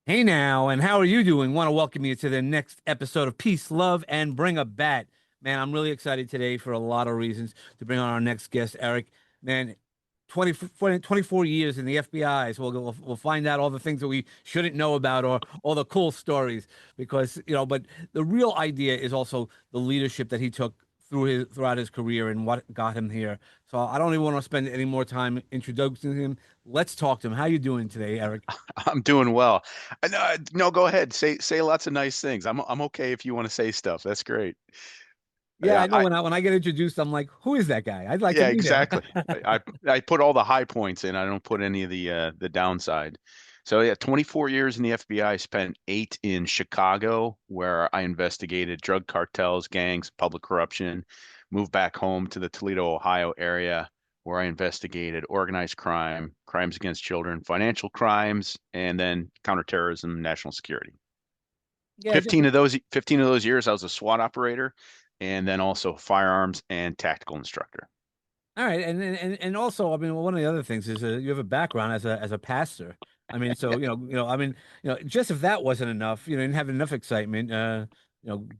Hey now, and how are you doing? Want to welcome you to the next episode of Peace, Love, and Bring a Bat. Man, I'm really excited today for a lot of reasons to bring on our next guest, Eric. Man, 24 years in the FBI, so we'll find out all the things that we shouldn't know about or all the cool stories because, but the real idea is also the leadership that he took throughout his career and what got him here. So I don't even want to spend any more time introducing him. Let's talk to him. How you doing today, Eric? I'm doing well. No, go ahead. Say lots of nice things. I'm okay if you want to say stuff. That's great. Yeah, Yeah, I know when I get introduced, I'm like, who is that guy? I'd like to yeah, meet him. exactly. I put all the high points in. I don't put any of the downside. So yeah, 24 years in the FBI. Spent 8 in Chicago, where I investigated drug cartels, gangs, public corruption. Moved back home to the Toledo, Ohio area, where I investigated organized crime, crimes against children, financial crimes, and then counterterrorism, national security. Yeah, just 15 of those years I was a SWAT operator and then also firearms and tactical instructor. all right, and also, I mean, one of the other things is you have a background as a pastor. I mean, so I mean, just if that wasn't enough, didn't have enough excitement.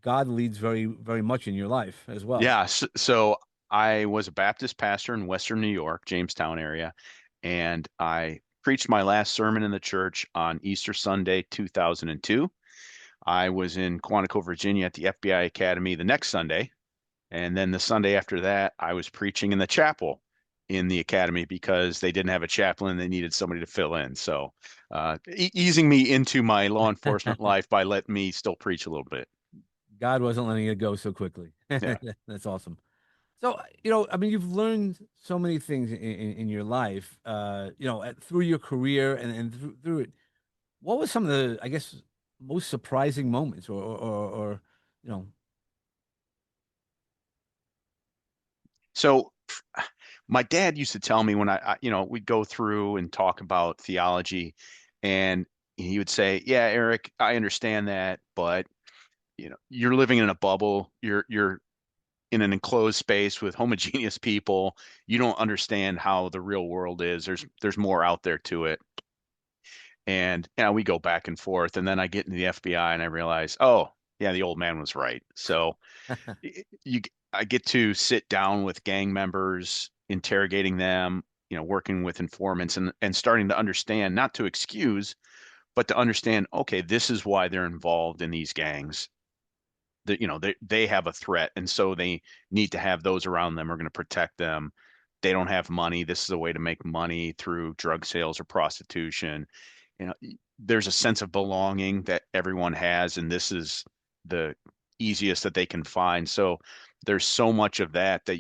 God leads very much in your life as well. Yeah, so I was a Baptist pastor in Western New York, Jamestown area, and I preached my last sermon in the church on Easter Sunday, 2002. I was in Quantico, Virginia at the FBI Academy the next Sunday. And then the Sunday after that, I was preaching in the chapel in the academy because they didn't have a chaplain. They needed somebody to fill in. So, easing me into my law enforcement life by letting me still preach a little bit. God wasn't letting it go so quickly. Yeah. That's awesome. So, I mean, you've learned so many things in your life, through your career and through it. What was some of the, I guess, most surprising moments or you know, So, my dad used to tell me when we'd go through and talk about theology, and he would say, "Yeah, Eric, I understand that, but you're living in a bubble. You're in an enclosed space with homogeneous people. You don't understand how the real world is. There's more out there to it." And we go back and forth, and then I get into the FBI and I realize, oh, yeah, the old man was right. So you I get to sit down with gang members, interrogating them, working with informants and starting to understand, not to excuse, but to understand, okay, this is why they're involved in these gangs. That they have a threat, and so they need to have those around them who are going to protect them. They don't have money. This is a way to make money through drug sales or prostitution. You know, there's a sense of belonging that everyone has, and this is the easiest that they can find. So there's so much of that that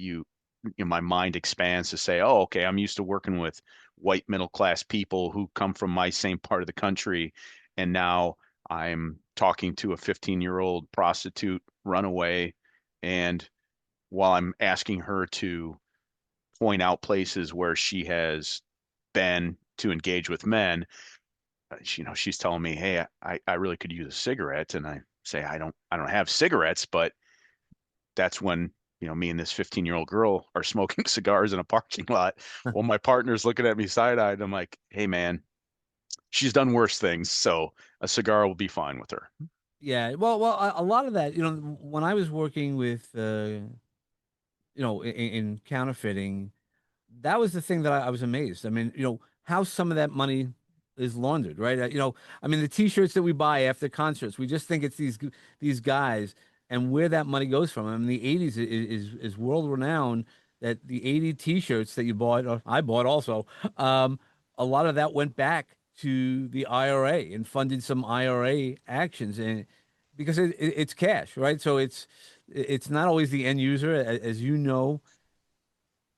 my mind expands to say, oh, okay, I'm used to working with white middle class people who come from my same part of the country, and now I'm talking to a 15-year-old prostitute runaway, and while I'm asking her to point out places where she has been to engage with men, she's telling me, "Hey, I really could use a cigarette," and I say, "I don't have cigarettes," but that's when me and this 15-year-old girl are smoking cigars in a parking lot. Well, my partner's looking at me side-eyed. I'm like, "Hey, man, she's done worse things, so a cigar will be fine with her." yeah, well, a lot of that, when I was working with, in counterfeiting, that was the thing that I was amazed. I mean, how some of that money is laundered, right? I mean, the T-shirts that we buy after concerts, we just think it's these guys, and where that money goes from. I mean, the '80s is world renowned. That the '80 T-shirts that you bought, or I bought also, a lot of that went back to the IRA and funded some IRA actions, and because it's cash, right? So it's not always the end user, as you know.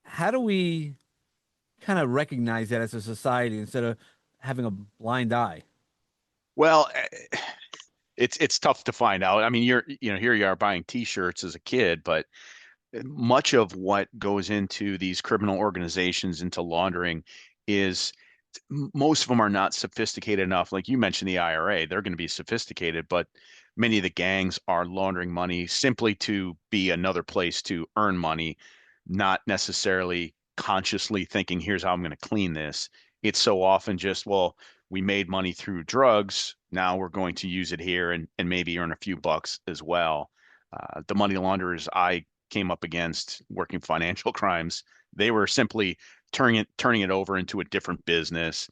How do we kind of recognize that as a society instead of having a blind eye? Well, it's tough to find out. I mean, here you are buying T-shirts as a kid, but much of what goes into these criminal organizations, into laundering, is most of them are not sophisticated enough. Like you mentioned, the IRA, they're going to be sophisticated, but many of the gangs are laundering money simply to be another place to earn money, not necessarily consciously thinking, here's how I'm going to clean this. It's so often just, well, we made money through drugs. Now we're going to use it here and maybe earn a few bucks as well. The money launderers I came up against working financial crimes, they were simply turning it over into a different business.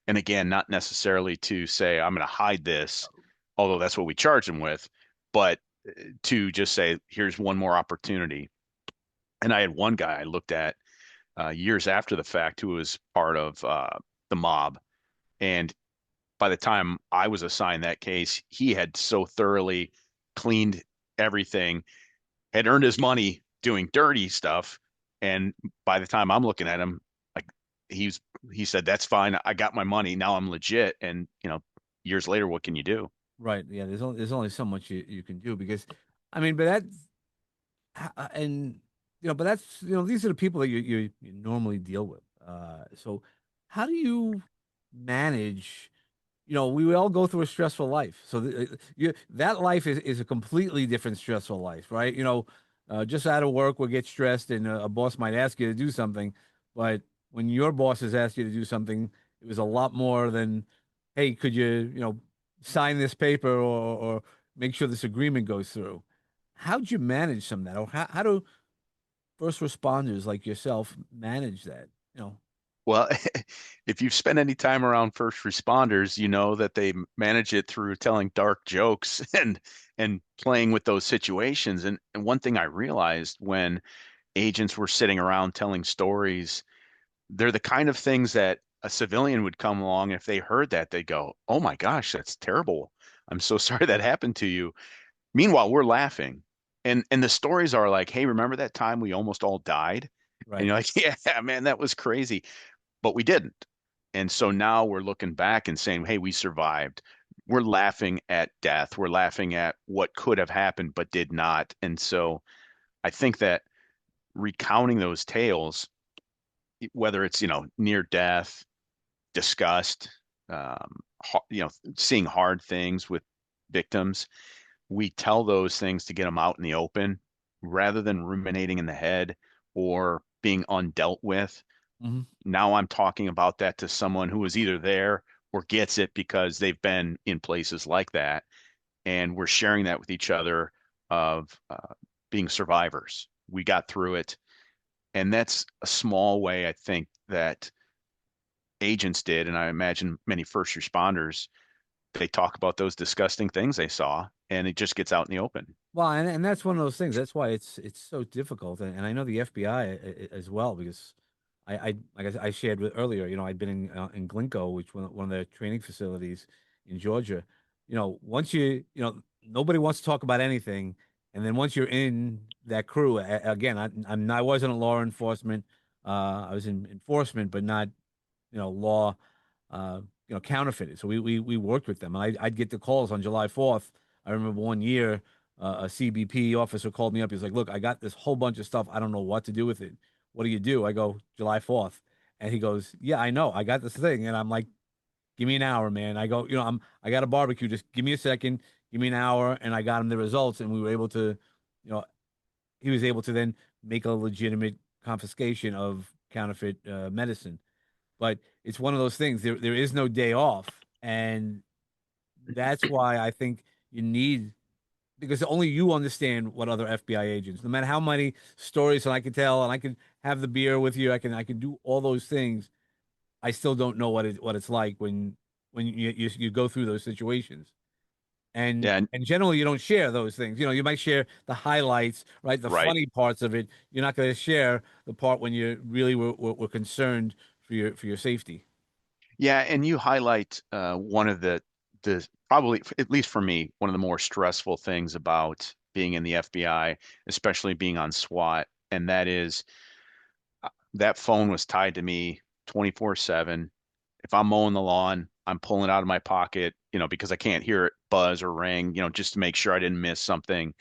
And again, not necessarily to say I'm going to hide this, although that's what we charge them with, but to just say here's one more opportunity. And I had one guy I looked at years after the fact who was part of the mob, and by the time I was assigned that case, he had so thoroughly cleaned everything, had earned his money doing dirty stuff. And by the time I'm looking at him, like he's he said, that's fine. I got my money. Now I'm legit. And years later, what can you do? Right. Yeah. There's only so much you can do because, I mean, but that's and but that's these are the people that you normally deal with. So how do you manage? We all go through a stressful life. So that life is a completely different stressful life, right? Just out of work, we'll get stressed, and a boss might ask you to do something, but when your boss has asked you to do something, it was a lot more than, hey, could you sign this paper or make sure this agreement goes through. How'd you manage some of that, or how do first responders like yourself manage that? You know, Well, if you've spent any time around first responders, you know that they manage it through telling dark jokes and playing with those situations. And one thing I realized when agents were sitting around telling stories, they're the kind of things that a civilian would come along. If they heard that, they'd go, "Oh my gosh, that's terrible. I'm so sorry that happened to you." Meanwhile, we're laughing. And the stories are like, "Hey, remember that time we almost all died?" And right? you're like, "Yeah, man, that was crazy." But we didn't. And so now we're looking back and saying, "Hey, we survived." We're laughing at death. We're laughing at what could have happened but did not. And so I think that recounting those tales, whether it's, near death, disgust, seeing hard things with victims, we tell those things to get them out in the open rather than ruminating in the head or being undealt with. Hmm. Now I'm talking about that to someone who is either there or gets it because they've been in places like that. And we're sharing that with each other of being survivors. We got through it. And that's a small way, I think, that agents did. And I imagine many first responders, they talk about those disgusting things they saw and it just gets out in the open. Well, and that's one of those things. That's why it's so difficult, and I know the FBI as well because like I shared with earlier. I'd been in Glencoe, which one of the training facilities in Georgia. Once nobody wants to talk about anything, and then once you're in that crew, again, I wasn't a law enforcement. I was in enforcement, but not law, counterfeited. So we worked with them. And I'd get the calls on July 4th. I remember one year, a CBP officer called me up. He's like, "Look, I got this whole bunch of stuff. I don't know what to do with it. What do you do?" I go, "July 4th." And he goes, "Yeah, I know. I got this thing." And I'm like, "Give me an hour, man." I go, I got a barbecue. Just give me a second. Give me an hour. And I got him the results. And we were able to, you know, he was able to then make a legitimate confiscation of counterfeit medicine. But it's one of those things. There is no day off, and that's why I think you need because only you understand what other FBI agents. No matter how many stories and I can tell, and I can have the beer with you, I can do all those things. I still don't know what it's like when you go through those situations. And Yeah, and and generally you don't share those things. You might share the highlights, right? The right. funny parts of it. You're not going to share the part when you really were concerned for your safety. Yeah, and you highlight one of the probably, at least for me, one of the more stressful things about being in the FBI, especially being on SWAT, and that is that phone was tied to me 24/7. If I'm mowing the lawn, I'm pulling it out of my pocket, because I can't hear it buzz or ring, just to make sure I didn't miss something.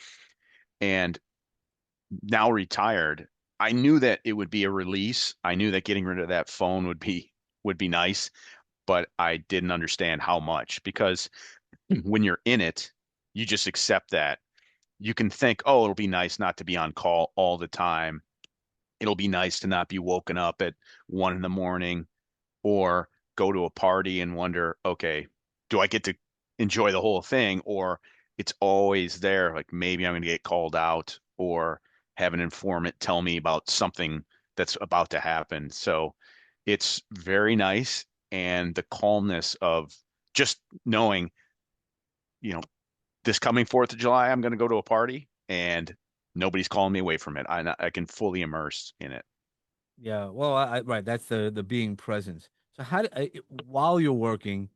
And now retired, I knew that it would be a release. I knew that getting rid of that phone would be nice, but I didn't understand how much because when you're in it, you just accept that. You can think, oh, it'll be nice not to be on call all the time. It'll be nice to not be woken up at 1 in the morning or go to a party and wonder, okay, do I get to enjoy the whole thing, or it's always there. Like maybe I'm going to get called out or have an informant tell me about something that's about to happen. So it's very nice. And the calmness of just knowing, you know, this coming 4th of July, I'm going to go to a party and nobody's calling me away from it. I can fully immerse in it. Yeah, well, right, that's the being present. So while you're working,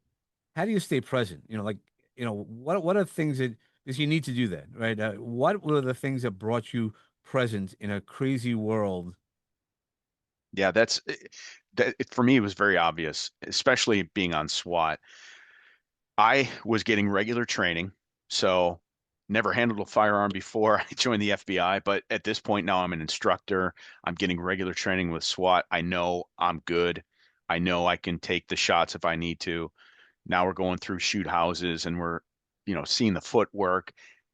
how do you stay present? Like, what are things that because you need to do that, right? What were the things that brought you present in a crazy world? Yeah, for me, it was very obvious, especially being on SWAT. I was getting regular training, so never handled a firearm before I joined the FBI, but at this point now I'm an instructor. I'm getting regular training with SWAT. I know I'm good. I know I can take the shots if I need to. Now we're going through shoot houses and we're, seeing the footwork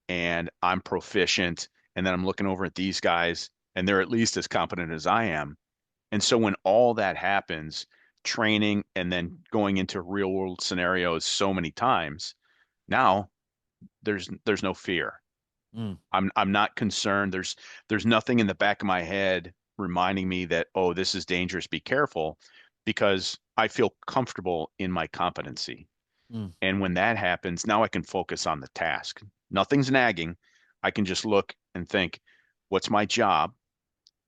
and I'm proficient. And then I'm looking over at these guys and they're at least as competent as I am. And so when all that happens, training and then going into real world scenarios so many times, now there's no fear. Mm, I'm not concerned. There's nothing in the back of my head reminding me that, oh, this is dangerous, be careful, because I feel comfortable in my competency. mm, And when that happens, now I can focus on the task. Nothing's nagging. I can just look and think, what's my job?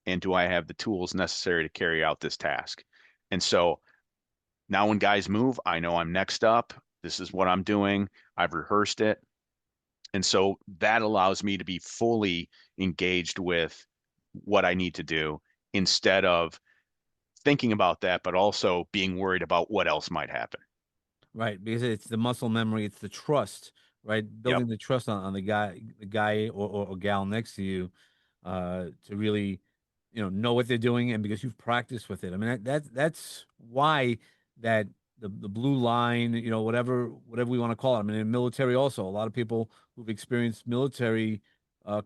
And do I have the tools necessary to carry out this task? And so now when guys move, I know I'm next up. This is what I'm doing. I've rehearsed it. And so that allows me to be fully engaged with what I need to do instead of thinking about that, but also being worried about what else might happen. right, because it's the muscle memory, it's the trust, right? Yep. Building the trust on the guy or gal next to you, to really, know what they're doing, and because you've practiced with it. I mean, that's why that the blue line, whatever we want to call it. I mean, in military also, a lot of people who've experienced military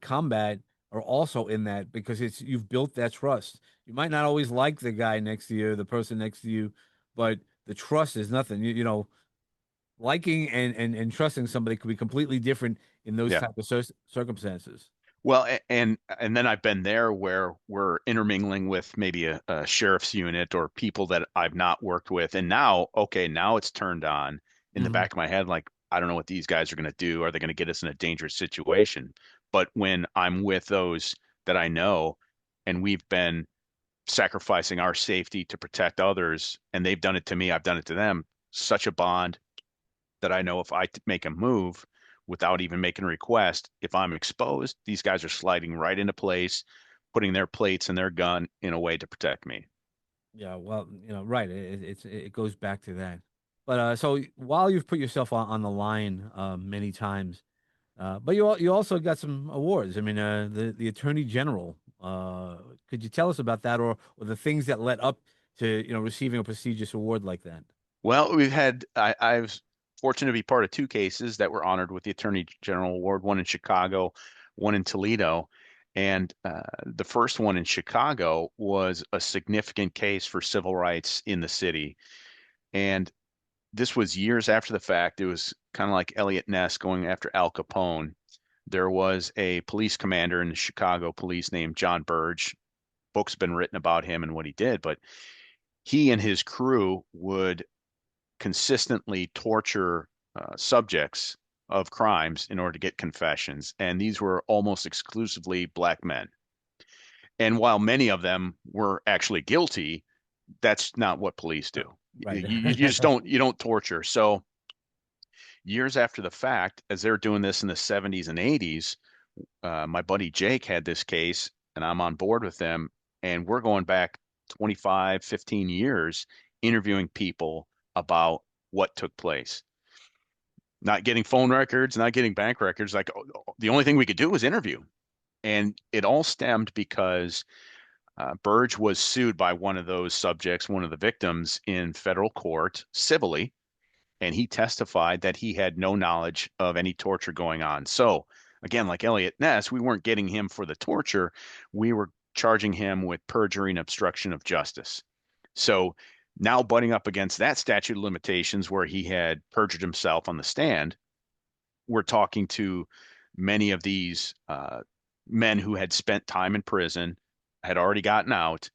combat are also in that because you've built that trust. You might not always like the guy next to you, the person next to you, but the trust is nothing. Liking and trusting somebody could be completely different in those Yeah. type of circumstances. Well, and then I've been there where we're intermingling with maybe a sheriff's unit or people that I've not worked with. And now, okay, now it's turned on in the Hmm. back of my head, like, I don't know what these guys are going to do. Are they going to get us in a dangerous situation? But when I'm with those that I know and we've been sacrificing our safety to protect others, and they've done it to me, I've done it to them, such a bond that I know if I make a move without even making a request, if I'm exposed, these guys are sliding right into place, putting their plates and their gun in a way to protect me. Yeah, well, right. It goes back to that. But so while you've put yourself on the line many times, but you also got some awards. I mean, the Attorney General. Could you tell us about that, or the things that led up to receiving a prestigious award like that? Well, I was fortunate to be part of two cases that were honored with the Attorney General Award, one in Chicago, one in Toledo. And the first one in Chicago was a significant case for civil rights in the city. And this was years after the fact. It was kind of like Elliot Ness going after Al Capone. There was a police commander in the Chicago police named John Burge. Books been written about him and what he did, but he and his crew would consistently torture subjects of crimes in order to get confessions. And these were almost exclusively black men. And while many of them were actually guilty, that's not what police do. Right. You just don't torture. So years after the fact, as they're doing this in the 70s and 80s, my buddy Jake had this case, and I'm on board with them. And we're going back 25, 15 years interviewing people about what took place. Not getting phone records, not getting bank records. Like the only thing we could do was interview. And it all stemmed because Burge was sued by one of those subjects, one of the victims in federal court civilly, and he testified that he had no knowledge of any torture going on. So, again, like Elliot Ness, we weren't getting him for the torture. We were charging him with perjury and obstruction of justice. So, now butting up against that statute of limitations where he had perjured himself on the stand, we're talking to many of these men who had spent time in prison, had already gotten out,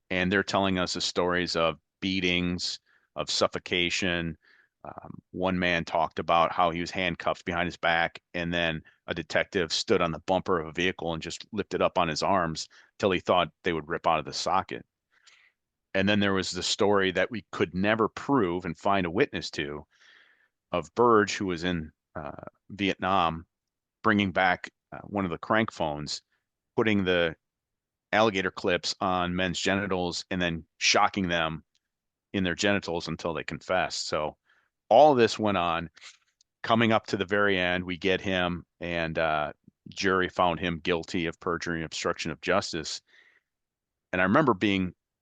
and they're telling us the stories of beatings, of suffocation. One man talked about how he was handcuffed behind his back, and then a detective stood on the bumper of a vehicle and just lifted up on his arms till he thought they would rip out of the socket. And then there was the story that we could never prove and find a witness to of Burge, who was in Vietnam, bringing back one of the crank phones, putting the alligator clips on men's genitals, and then shocking them in their genitals until they confessed. So all of this went on. Coming up to the very end, we get him, and jury found him guilty of perjury and obstruction of justice. And I remember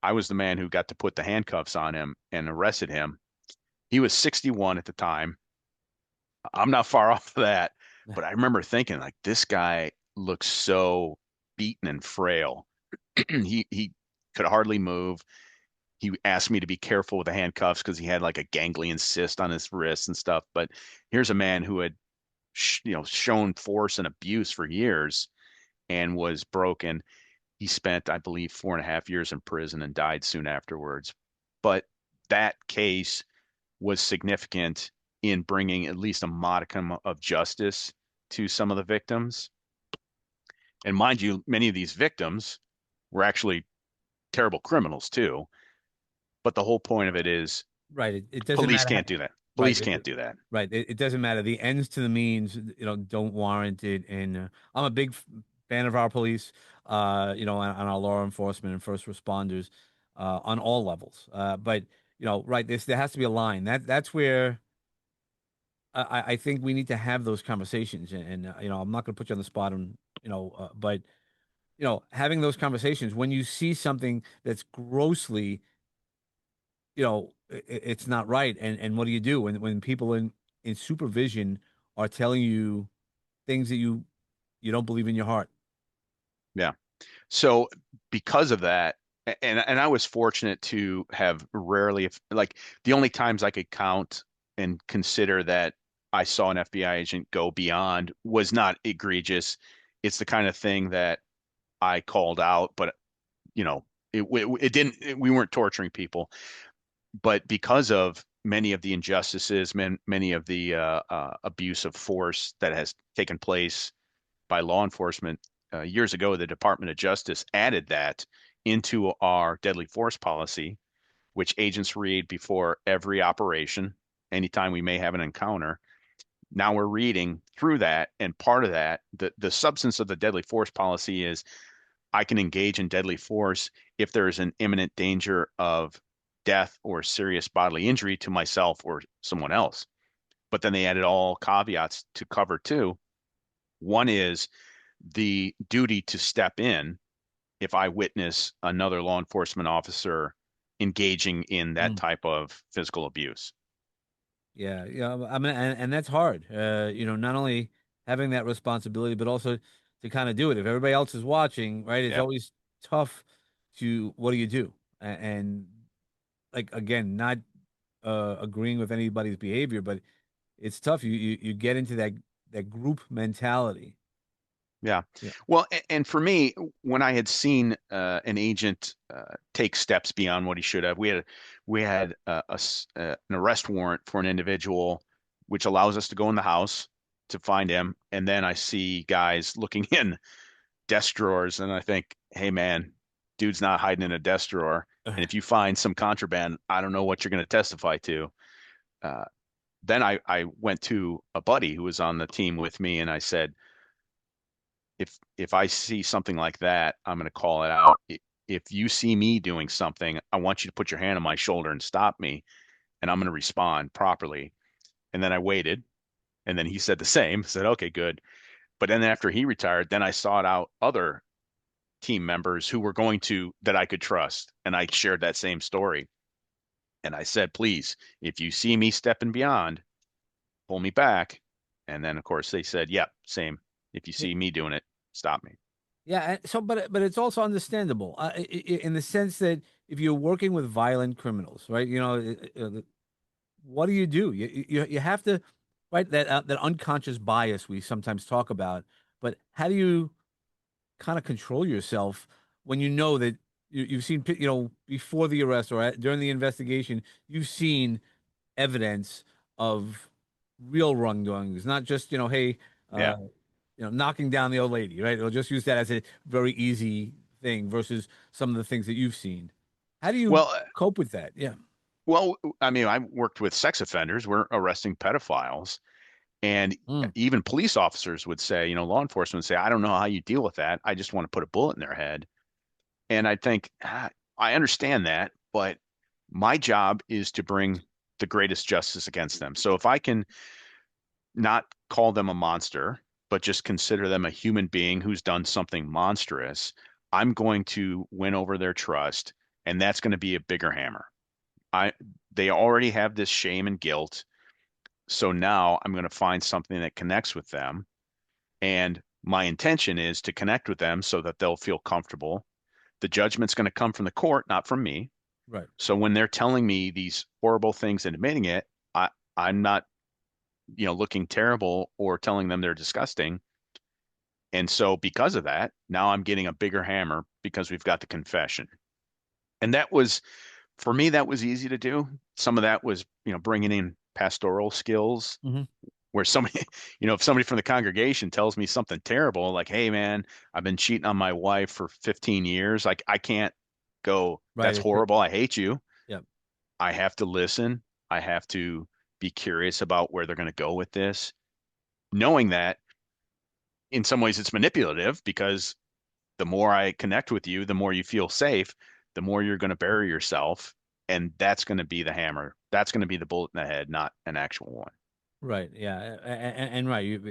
I was the man who got to put the handcuffs on him and arrested him. He was 61 at the time. I'm not far off of that, but I remember thinking like this guy looks so beaten and frail. He could hardly move. He asked me to be careful with the handcuffs because he had like a ganglion cyst on his wrists and stuff. But here's a man who had shown force and abuse for years and was broken. He spent, I believe, 4.5 years in prison and died soon afterwards. But that case was significant in bringing at least a modicum of justice to some of the victims. And mind you, many of these victims were actually terrible criminals too. But the whole point of it is Right. It doesn't police matter how, can't do that. right. Police can't do that. Right. It doesn't matter. The ends to the means, don't warrant it. And I'm a big fan of our police, and our law enforcement and first responders, on all levels. But right, there has to be a line. That's where I think we need to have those conversations. And I'm not going to put you on the spot, and but having those conversations when you see something that's grossly, it's not right. And what do you do when people in supervision are telling you things that you don't believe in your heart? Yeah. So because of that, and I was fortunate to have rarely, if like the only times I could count and consider that I saw an FBI agent go beyond was not egregious. It's the kind of thing that I called out, but it didn't. We weren't torturing people, but because of many of the injustices, many of the abuse of force that has taken place by law enforcement years ago, the Department of Justice added that into our deadly force policy, which agents read before every operation, anytime we may have an encounter. Now we're reading through that, and part of that, the substance of the deadly force policy is I can engage in deadly force if there is an imminent danger of death or serious bodily injury to myself or someone else. But then they added all caveats to cover too. One is the duty to step in if I witness another law enforcement officer engaging in that Mm. type of physical abuse. Yeah, yeah. I mean, and that's hard. Not only having that responsibility, but also to kind of do it. If everybody else is watching, right, it's Yeah. always tough to what do you do? And like again, not agreeing with anybody's behavior, but it's tough. You get into that group mentality. Yeah. Yeah. Well, and for me, when I had seen an agent take steps beyond what he should have, we had an arrest warrant for an individual, which allows us to go in the house to find him, and then I see guys looking in desk drawers, and I think, hey man, dude's not hiding in a desk drawer, and if you find some contraband, I don't know what you're going to testify to. Uh, then I went to a buddy who was on the team with me, and I said, if I see something like that, I'm going to call it out. If you see me doing something, I want you to put your hand on my shoulder and stop me, and I'm going to respond properly. And then I waited, and then he said the same. Said, okay, good. But then after he retired, then I sought out other team members who were going to that I could trust, and I shared that same story. And I said, please, if you see me stepping beyond, pull me back. And then of course they said, yep, same. If you see me doing it, stop me. Yeah, so but it's also understandable, in the sense that if you're working with violent criminals, right? What do? You have to. right? That unconscious bias we sometimes talk about. But how do you kind of control yourself when you know that you've seen, before the arrest or during the investigation, you've seen evidence of real wrongdoings, not just, hey, Yeah. uh, knocking down the old lady, right? They'll just use that as a very easy thing versus some of the things that you've seen. How do you Well, cope with that? Yeah. I mean, I worked with sex offenders. We're arresting pedophiles. And Mm, even police officers would say, law enforcement would say, I don't know how you deal with that. I just want to put a bullet in their head. And I think, I understand that, but my job is to bring the greatest justice against them. So if I can not call them a monster, but just consider them a human being who's done something monstrous, I'm going to win over their trust, and that's going to be a bigger hammer. I They already have this shame and guilt, so now I'm going to find something that connects with them, and my intention is to connect with them so that they'll feel comfortable. The judgment's going to come from the court, not from me. right. So when they're telling me these horrible things and admitting it, I'm not, looking terrible or telling them they're disgusting. And so because of that, now I'm getting a bigger hammer because we've got the confession. And that was, for me, that was easy to do. Some of that was, bringing in pastoral skills Hmm. where somebody, if somebody from the congregation tells me something terrible, like, hey, man, I've been cheating on my wife for 15 years. Like, I can't go, Right. that's horrible. I hate you. Yeah. I have to listen. I have to be curious about where they're going to go with this, knowing that in some ways it's manipulative because the more I connect with you, the more you feel safe, the more you're going to bury yourself. And that's going to be the hammer. That's going to be the bullet in the head, not an actual one. Right. Yeah. And right.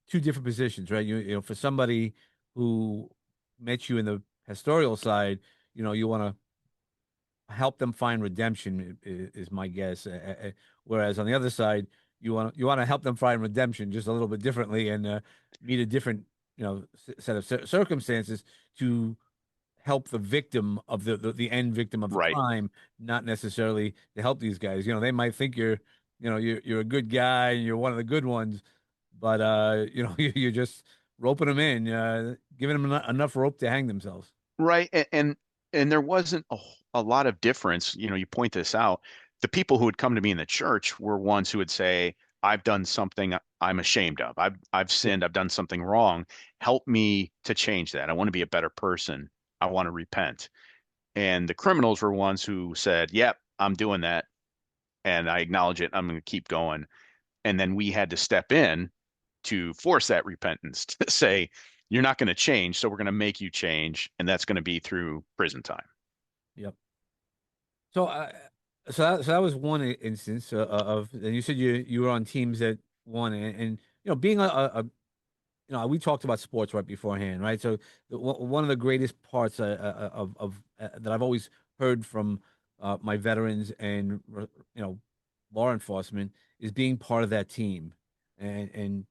Two different positions, right? For somebody who met you in the pastoral side, you want to help them find redemption is my guess. Whereas on the other side, you want to help them find redemption just a little bit differently and meet a different, set of circumstances to help the victim of the end victim of the Right. crime, not necessarily to help these guys. They might think you're a good guy and you're one of the good ones, but you're just roping them in, giving them enough rope to hang themselves. Right. And there wasn't a lot of difference. You point this out. The people who would come to me in the church were ones who would say, I've done something I'm ashamed of. I've Yeah. sinned. I've done something wrong. Help me to change that. I want to be a better person. I want to repent. And the criminals were ones who said, yep, I'm doing that. And I acknowledge it. I'm going to keep going. And then we had to step in to force that repentance to say, you're not going to change, so we're going to make you change, and that's going to be through prison time. Yep. So, so that was one instance of, and you said you were on teams that won, and being we talked about sports right beforehand, right? So one of the greatest parts of that I've always heard from my veterans and law enforcement is being part of that team, and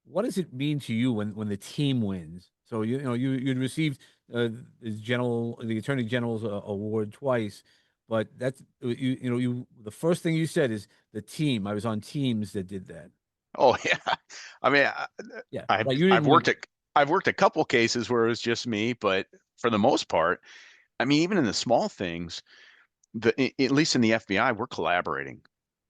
what does it mean to you when the team wins? So you'd received the Attorney General's award twice, but that's the first thing you said is the team. I was on teams that did that. Oh yeah, I mean, Yeah, I've right. You I've didn't worked win. at I've worked a couple cases where it was just me, but for the most part, I mean, even in the small things, at least in the FBI, we're collaborating.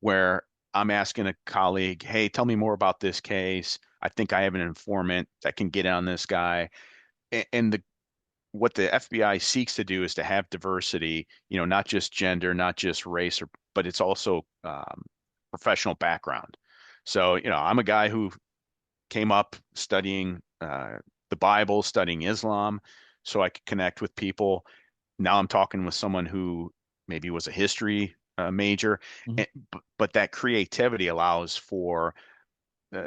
Where I'm asking a colleague, "Hey, tell me more about this case. I think I have an informant that can get on this guy." And the what the FBI seeks to do is to have diversity, not just gender, not just race, but it's also professional background. So, I'm a guy who came up studying the Bible, studying Islam, so I could connect with people. Now I'm talking with someone who maybe was a history major, Mhm. but that creativity allows for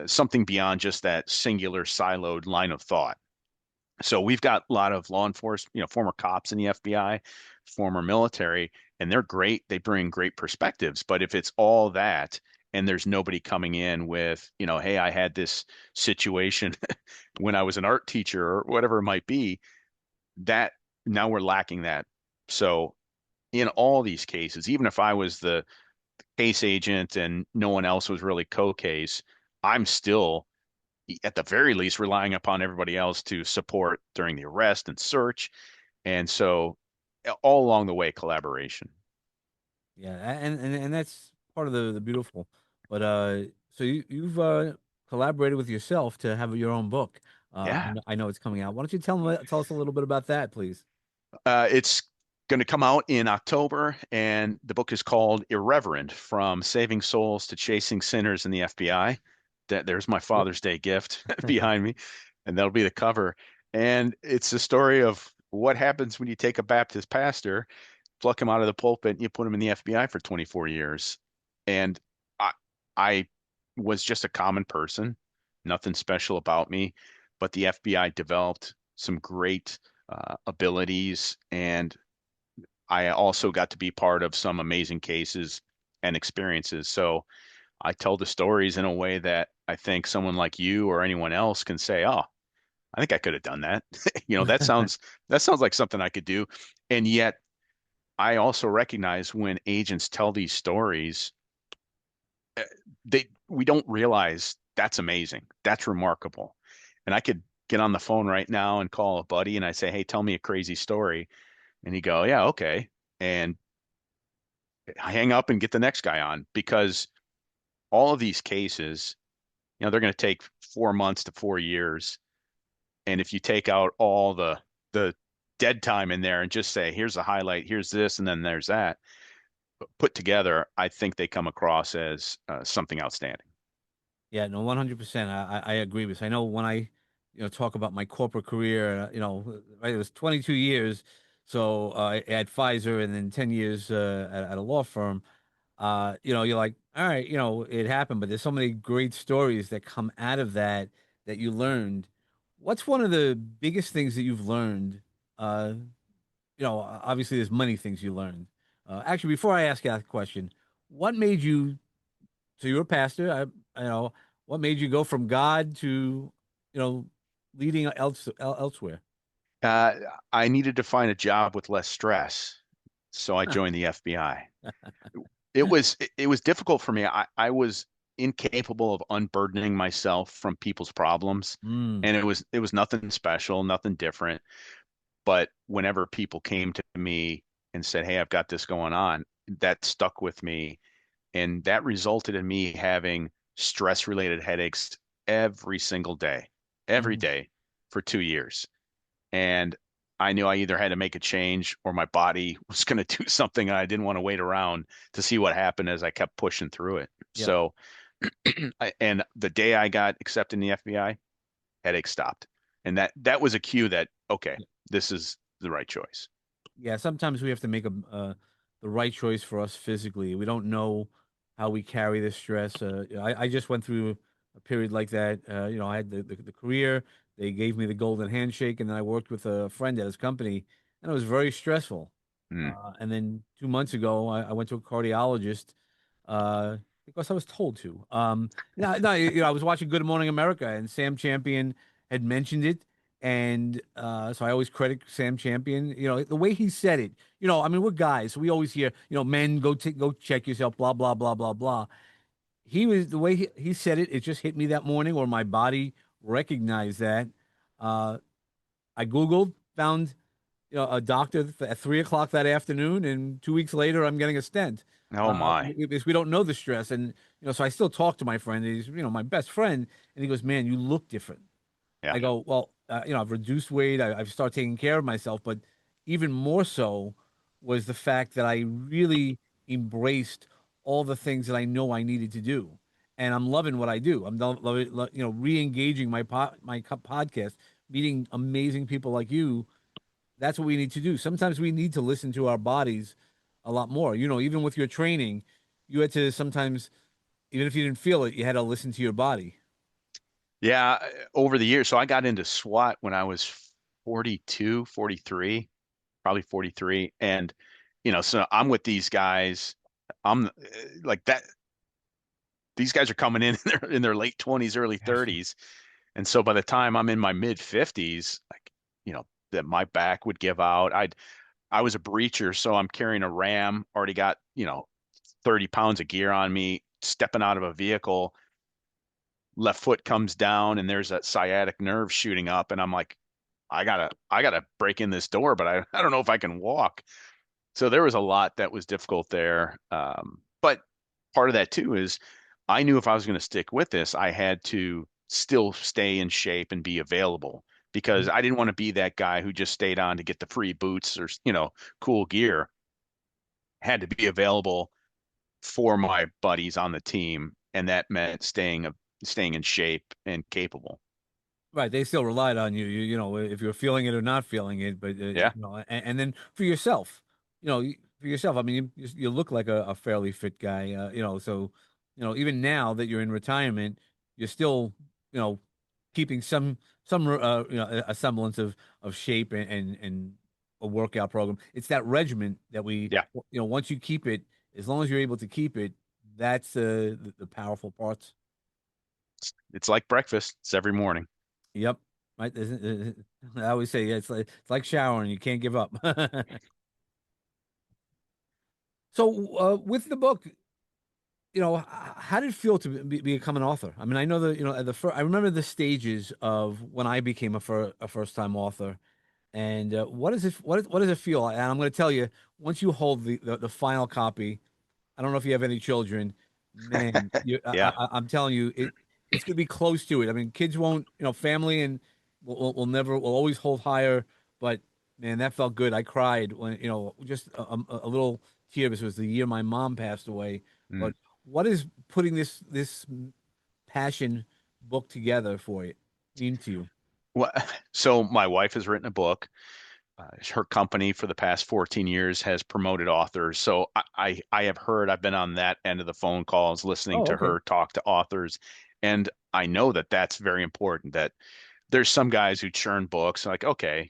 something beyond just that singular siloed line of thought. So we've got a lot of law enforcement, former cops in the FBI, former military, and they're great. They bring great perspectives. But if it's all that and there's nobody coming in with, hey, I had this situation when I was an art teacher or whatever it might be, that now we're lacking that. So in all these cases, even if I was the case agent and no one else was really co-case, I'm still at the very least relying upon everybody else to support during the arrest and search. And so all along the way, collaboration. Yeah, and that's part of the beautiful. But so you've collaborated with yourself to have your own book. Yeah. I know it's coming out. Why don't you tell us a little bit about that, please? It's going to come out in October, and the book is called Irreverent: From Saving Souls to Chasing Sinners in the FBI. There's my Cool. Father's Day gift behind me, and that'll be the cover. And it's the story of what happens when you take a Baptist pastor, pluck him out of the pulpit, and you put him in the FBI for 24 years. And I, I was just a common person, nothing special about me, but the FBI developed some great abilities, and I also got to be part of some amazing cases and experiences. So I tell the stories in a way that I think someone like you or anyone else can say, "Oh, I think I could have done that." That sounds like something I could do. And yet I also recognize when agents tell these stories, they we don't realize that's amazing. That's remarkable. And I could get on the phone right now and call a buddy and I say, "Hey, tell me a crazy story." And he go, "Yeah, okay." And I hang up and get the next guy on because all of these cases, they're going to take 4 months to 4 years. And if you take out all the dead time in there and just say, "Here's a highlight, here's this, and then there's that," put together, I think they come across as something outstanding. Yeah, no, 100%. I agree with you. I know when I, talk about my corporate career, right, it was 22 years. So at Pfizer and then 10 years at a law firm. You're like, all right, it happened, but there's so many great stories that come out of that you learned. What's one of the biggest things that you've learned? Uh, obviously there's many things you learned. Actually, before I ask you that question, what made you, so you're a pastor, what made you go from God to, leading elsewhere? Uh, I needed to find a job with less stress, so I Huh. joined the FBI. It was difficult for me. I was incapable of unburdening myself from people's problems, Mm, and it was nothing special, nothing different. But whenever people came to me and said, "Hey, I've got this going on," that stuck with me, and that resulted in me having stress-related headaches every mm. day for 2 years. And I knew I either had to make a change or my body was going to do something, and I didn't want to wait around to see what happened as I kept pushing through it. Yep. So, and the day I got accepted in the FBI, headache stopped. And that was a cue that, okay, this is the right choice. Yeah, sometimes we have to make the right choice for us physically. We don't know how we carry this stress. I just went through a period like that. I had the career. They gave me the golden handshake, and then I worked with a friend at his company, and it was very stressful. Mm. And then 2 months ago, I went to a cardiologist because I was told to. No, I was watching Good Morning America, and Sam Champion had mentioned it, and so I always credit Sam Champion. The way he said it. I mean, we're guys, so we always hear, men go check yourself, blah blah blah blah blah. The way he said it. It just hit me that morning, or my body recognized that. Uh, I Googled, found a doctor at 3 o'clock that afternoon, and 2 weeks later, I'm getting a stent. Oh my. Because we don't know the stress, and so I still talk to my friend. He's my best friend, and he goes, "Man, you look different." Yeah. I go, "Well, I've reduced weight. I've started taking care of myself, but even more so was the fact that I really embraced all the things that I know I needed to do, and I'm loving what I do. I'm loving, re-engaging my podcast, meeting amazing people like you. That's what we need to do. Sometimes we need to listen to our bodies a lot more. Even with your training, you had to sometimes, even if you didn't feel it, you had to listen to your body. Yeah. Over the years. So I got into SWAT when I was 42, 43, probably 43. And, so I'm with these guys. I'm like that. These guys are coming in in their late 20s, early 30s. And so by the time I'm in my mid 50s, like, that my back would give out. I was a breacher, so I'm carrying a ram, already got, 30 pounds of gear on me, stepping out of a vehicle, left foot comes down and there's that sciatic nerve shooting up. And I'm like, I gotta break in this door, but I don't know if I can walk. So there was a lot that was difficult there. But part of that too is I knew if I was going to stick with this, I had to still stay in shape and be available because I didn't want to be that guy who just stayed on to get the free boots or, cool gear. Had to be available for my buddies on the team, and that meant staying in shape and capable. Right, they still relied on you, if you're feeling it or not feeling it, but Yeah. and then for yourself, for yourself, I mean, you look like a fairly fit guy, so even now that you're in retirement, you're still, you know, keeping some a semblance of shape and a workout program. It's that regimen that Yeah. once you keep it, as long as you're able to keep it, that's the powerful parts. It's like breakfast. It's every morning. Yep. Right. I always say, yeah, it's like showering. You can't give up. So, with the book, how did it feel to become an author? I mean, I know that, at the first, I remember the stages of when I became a first time author. And what does it feel? And I'm going to tell you, once you hold the final copy, I don't know if you have any children, man. Yeah. I'm telling you, it's going to be close to it. I mean, kids won't, family and will always hold higher. But man, that felt good. I cried when, just a little tear. This was the year my mom passed away. Mm. But what is putting this passion book together for you mean to you? Well, so my wife has written a book. Her company for the past 14 years has promoted authors. So I have heard, I've been on that end of the phone calls, listening Oh, to okay. her talk to authors. And I know that that's very important, that there's some guys who churn books like, okay,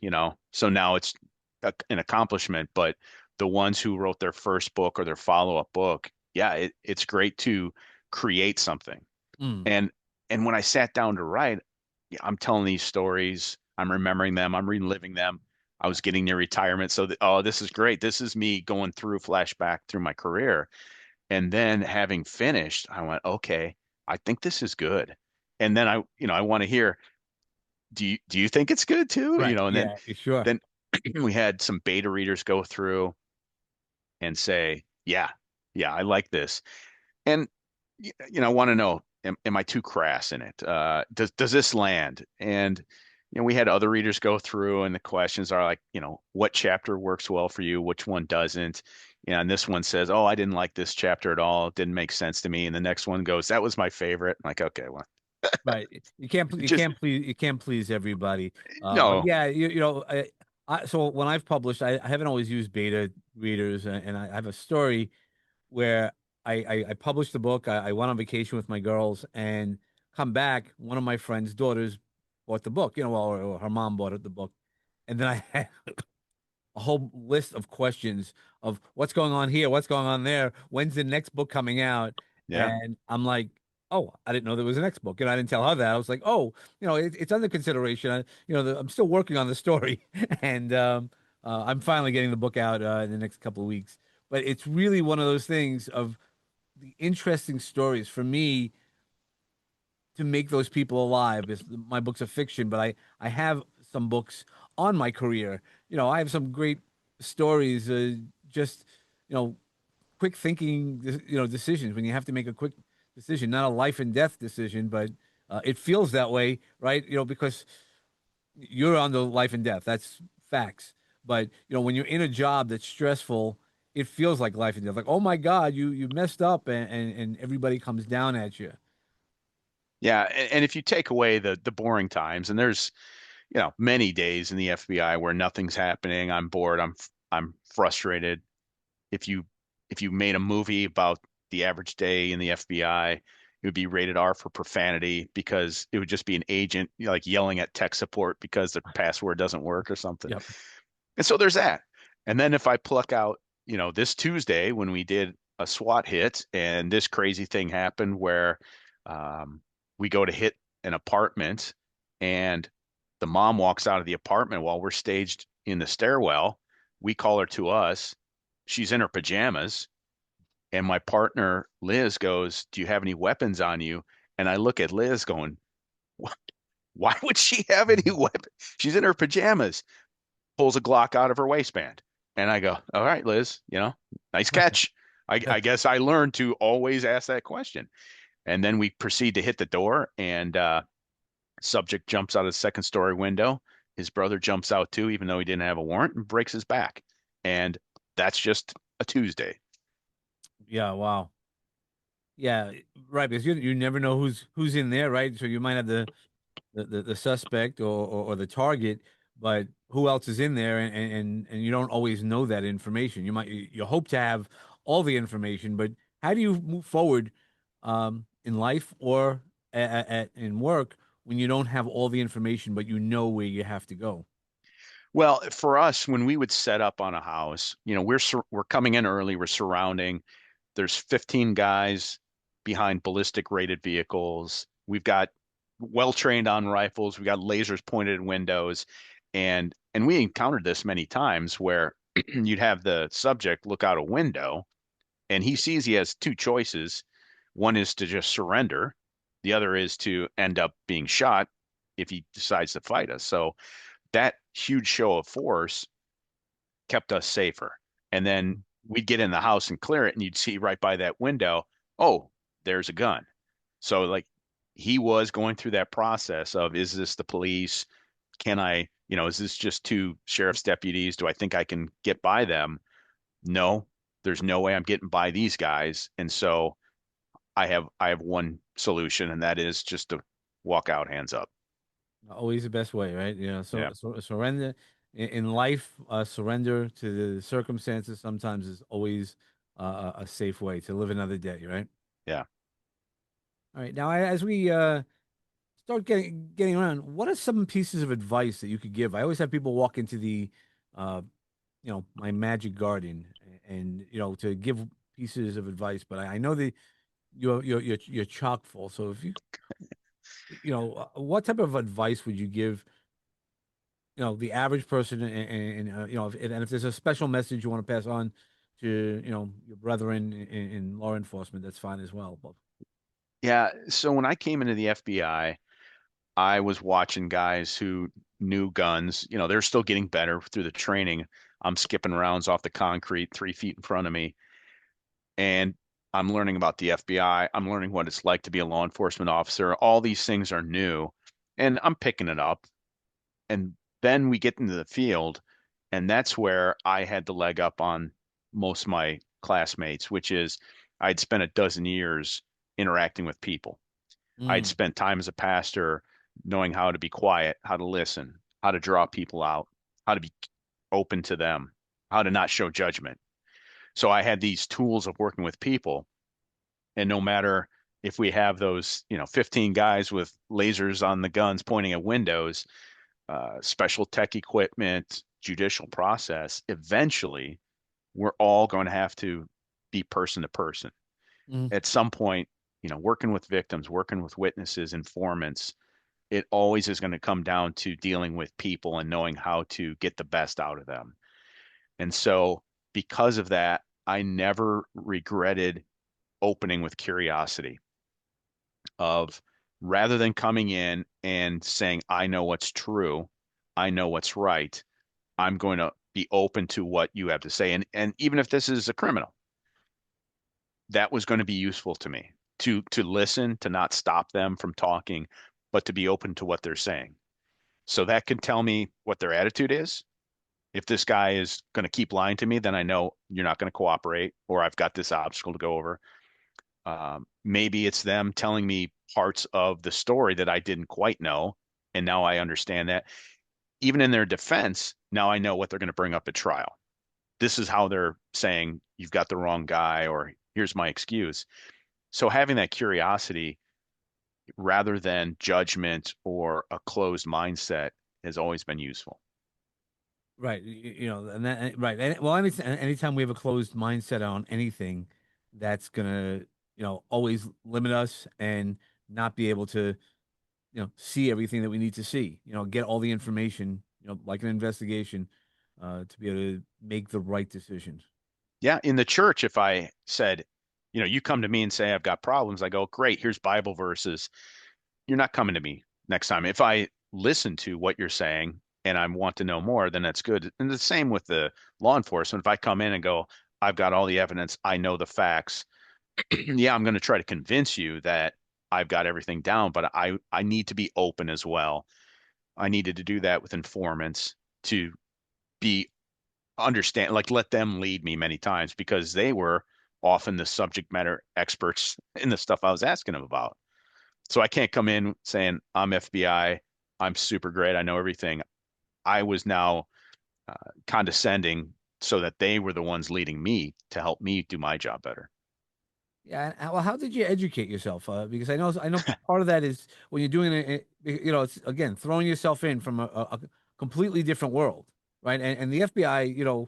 so now it's an accomplishment, but the ones who wrote their first book or their follow-up book, yeah, it's great to create something. Mm. And and when I sat down to write, yeah, I'm telling these stories, I'm remembering them, I'm reliving them. I was getting near retirement, so oh, this is great. This is me going through flashback through my career. And then having finished, I went, okay, I think this is good. And then I want to hear, do you think it's good too? Right. And then Yeah, sure. then we had some beta readers go through and say, yeah, yeah, I like this. And I want to know, am I too crass in it? Does this land? And we had other readers go through, and the questions are like, what chapter works well for you, which one doesn't? And this one says, oh, I didn't like this chapter at all. It didn't make sense to me. And the next one goes, that was my favorite. I'm like, okay, well, Right. You can't it just you can't please everybody. But no, yeah, so when I've published, I haven't always used beta readers, and I have a story where I published the book. I went on vacation with my girls and come back. One of my friend's daughters bought the book, or her mom bought it, the book, and then I had a whole list of questions of what's going on here, what's going on there, when's the next book coming out, yeah. and I'm like, oh, I didn't know there was a next book, and I didn't tell her that. I was like, oh, it's under consideration. I'm still working on the story, and I'm finally getting the book out in the next couple of weeks. But it's really one of those things of the interesting stories for me to make those people alive. My books are fiction, but I have some books on my career. I have some great stories. Just quick thinking, decisions when you have to make a quick decision, not a life and death decision, but it feels that way, right? Because you're on the life and death. That's facts. But when you're in a job that's stressful, it feels like life and death. Like, oh my God, you messed up, and everybody comes down at you. Yeah, and if you take away the boring times, and there's many days in the FBI where nothing's happening, I'm bored, I'm frustrated. If you if you made a movie about the average day in the FBI, it would be rated R for profanity because it would just be an agent, like yelling at tech support because the password doesn't work or something. Yep. And so there's that. And then if I pluck out, this Tuesday when we did a SWAT hit and this crazy thing happened where um, we go to hit an apartment and the mom walks out of the apartment while we're staged in the stairwell. We call her to us. She's in her pajamas And my partner, Liz, goes, "Do you have any weapons on you?" And I look at Liz going, "What? Why would she have any weapon? She's in her pajamas." Pulls a Glock out of her waistband. And I go, "All right, Liz, nice catch." I guess I learned to always ask that question. And then we proceed to hit the door, and subject jumps out of the second story window. His brother jumps out too, even though he didn't have a warrant, and breaks his back. And that's just a Tuesday. Yeah, wow. Yeah, right. Because you never know who's in there, right? So you might have the suspect or the target, but who else is in there, and you don't always know that information. You hope to have all the information, but how do you move forward in life or in work when you don't have all the information, but you know where you have to go? Well, for us, when we would set up on a house, we're coming in early, we're surrounding. There's 15 guys behind ballistic rated vehicles. We've got well trained on rifles. We got lasers pointed at windows, and we encountered this many times where you'd have the subject look out a window and he sees he has two choices. One is to just surrender. The other is to end up being shot if he decides to fight us. So that huge show of force kept us safer. And then we'd get in the house and clear it, and you'd see right by that window, oh, there's a gun. So like he was going through that process of, is this the police? Can I, is this just two sheriff's deputies? Do I think I can get by them? No, there's no way I'm getting by these guys. And so I have one solution, and that is just to walk out hands up. Always the best way, right? Yeah. Surrender in life, surrender to the circumstances sometimes is always a safe way to live another day, right? Yeah. All right. Now, as we start getting around, what are some pieces of advice that you could give? I always have people walk into the, uh, my magic garden, and to give pieces of advice. But I know that you're chock full. So if you, what type of advice would you give? The average person, and if there's a special message you want to pass on to your brethren in law enforcement, that's fine as well. But Yeah. So when I came into the FBI, I was watching guys who knew guns. They're still getting better through the training. I'm skipping rounds off the concrete 3 feet in front of me, and I'm learning about the FBI. I'm learning what it's like to be a law enforcement officer. All these things are new, and I'm picking it up. And then we get into the field, and that's where I had the leg up on most of my classmates, which is I'd spent a dozen years interacting with people. I'd mm, spent time as a pastor knowing how to be quiet, how to listen, how to draw people out, how to be open to them, how to not show judgment. So I had these tools of working with people. And no matter if we have those, 15 guys with lasers on the guns pointing at windows, special tech equipment, judicial process, eventually we're all going to have to be person to person. mm. At some point, working with victims, working with witnesses, informants, it always is going to come down to dealing with people and knowing how to get the best out of them. And so, because of that, I never regretted opening with curiosity of rather than coming in and saying, I know what's true, I know what's right, I'm going to be open to what you have to say. And even if this is a criminal, that was going to be useful to me to listen, to not stop them from talking, but to be open to what they're saying. So that can tell me what their attitude is. If this guy is going to keep lying to me, then I know you're not going to cooperate, or I've got this obstacle to go over. Maybe it's them telling me parts of the story that I didn't quite know, and now I understand that. Even in their defense, now I know what they're going to bring up at trial. This is how they're saying you've got the wrong guy, or here's my excuse. So having that curiosity rather than judgment or a closed mindset has always been useful. Right. And that, right. Well, anytime we have a closed mindset on anything, that's gonna, always limit us and not be able to, see everything that we need to see, get all the information, like an investigation, to be able to make the right decisions. Yeah, in the church, if I said, You come to me and say, I've got problems. I go, great, here's Bible verses. You're not coming to me next time. If I listen to what you're saying and I want to know more, then that's good. And the same with the law enforcement. If I come in and go, I've got all the evidence, I know the facts. Yeah, I'm going to try to convince you that I've got everything down, but I need to be open as well. I needed to do that with informants to be understand, like let them lead me many times because they were often the subject matter experts in the stuff I was asking them about. So I can't come in saying I'm FBI, I'm super great, I know everything. I was now condescending so that they were the ones leading me to help me do my job better. Yeah. Well, how did you educate yourself? Because I know part of that is when you're doing it, it's again throwing yourself in from a completely different world, right? And the FBI,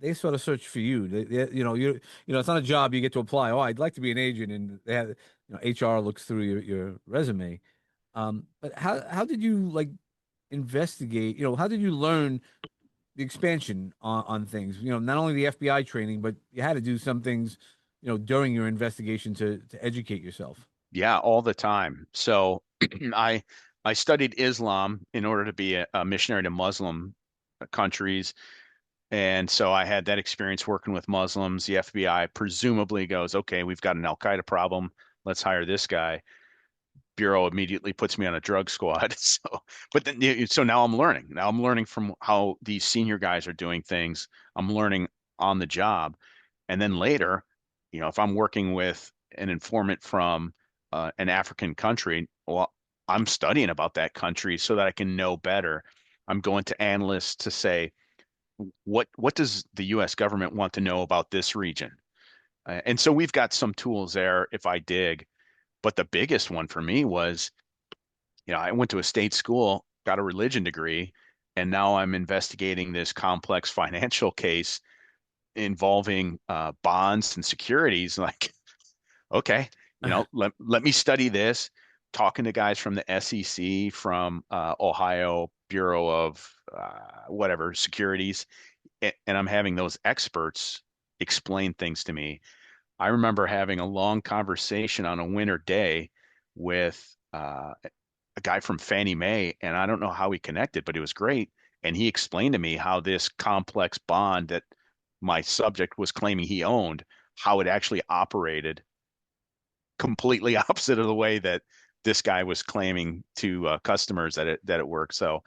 they sort of search for you. It's not a job you get to apply. Oh, I'd like to be an agent, and they have, HR looks through your resume. But how did you like investigate? How did you learn the expansion on things? Not only the FBI training, but you had to do some things, during your investigation to educate yourself. Yeah, all the time. So I I studied Islam in order to be a missionary to Muslim countries. And so I had that experience working with Muslims. The FBI presumably goes, okay, we've got an Al Qaeda problem. Let's hire this guy. Bureau immediately puts me on a drug squad. So, but then, so now I'm learning. Now I'm learning from how these senior guys are doing things. I'm learning on the job. And then later, if I'm working with an informant from an African country, well, I'm studying about that country so that I can know better. I'm going to analysts to say, what does the U.S. government want to know about this region? And so we've got some tools there if I dig. But the biggest one for me was, I went to a state school, got a religion degree, and now I'm investigating this complex financial case involving bonds and securities. Like, okay, let me study this. Talking to guys from the SEC, from Ohio Bureau of whatever securities, and I'm having those experts explain things to me. I remember having a long conversation on a winter day with a guy from Fannie Mae, and I don't know how we connected, but it was great. And he explained to me how this complex bond that my subject was claiming he owned, how it actually operated completely opposite of the way that this guy was claiming to customers that it worked. So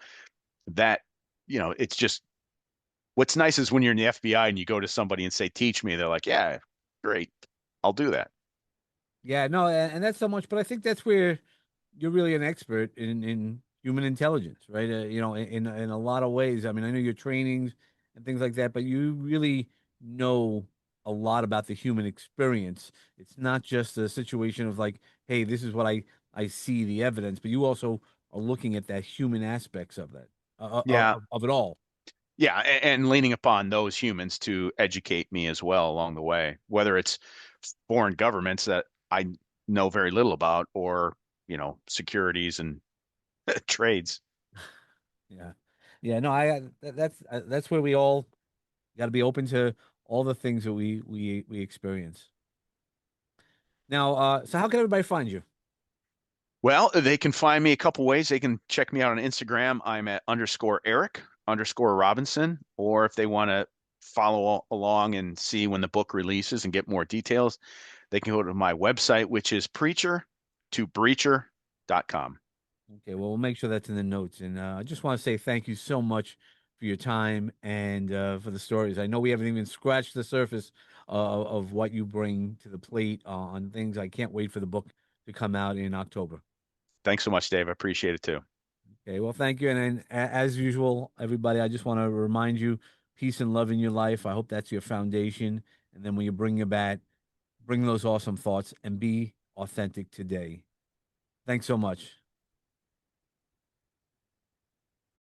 that, it's just what's nice is when you're in the FBI and you go to somebody and say, "Teach me," they're like, "Yeah, great, I'll do that." Yeah, no, and that's so much, but I think that's where you're really an expert in human intelligence, right? In a lot of ways. I mean, I know your trainings and things like that, but you really know a lot about the human experience. It's not just a situation of like, hey, this is what I see the evidence, but you also are looking at that human aspects of that, Yeah, of it all. yeah, and leaning upon those humans to educate me as well along the way, whether it's foreign governments that I know very little about, or securities and trades. Yeah, yeah. No, that's where we all got to be open to all the things that we experience. Now, so how can everybody find you? Well, they can find me a couple ways. They can check me out on Instagram. I'm at _Eric_Robinson. Or if they want to follow along and see when the book releases and get more details, they can go to my website, which is preacher2breacher.com. Okay, well, we'll make sure that's in the notes. And I just want to say thank you so much for your time and for the stories. I know we haven't even scratched the surface of what you bring to the plate on things. I can't wait for the book to come out in October. Thanks so much, Dave. I appreciate it too. Okay, well, thank you. And as usual, everybody, I just want to remind you, peace and love in your life. I hope that's your foundation. And then when you bring your bat, bring those awesome thoughts and be authentic today. Thanks so much.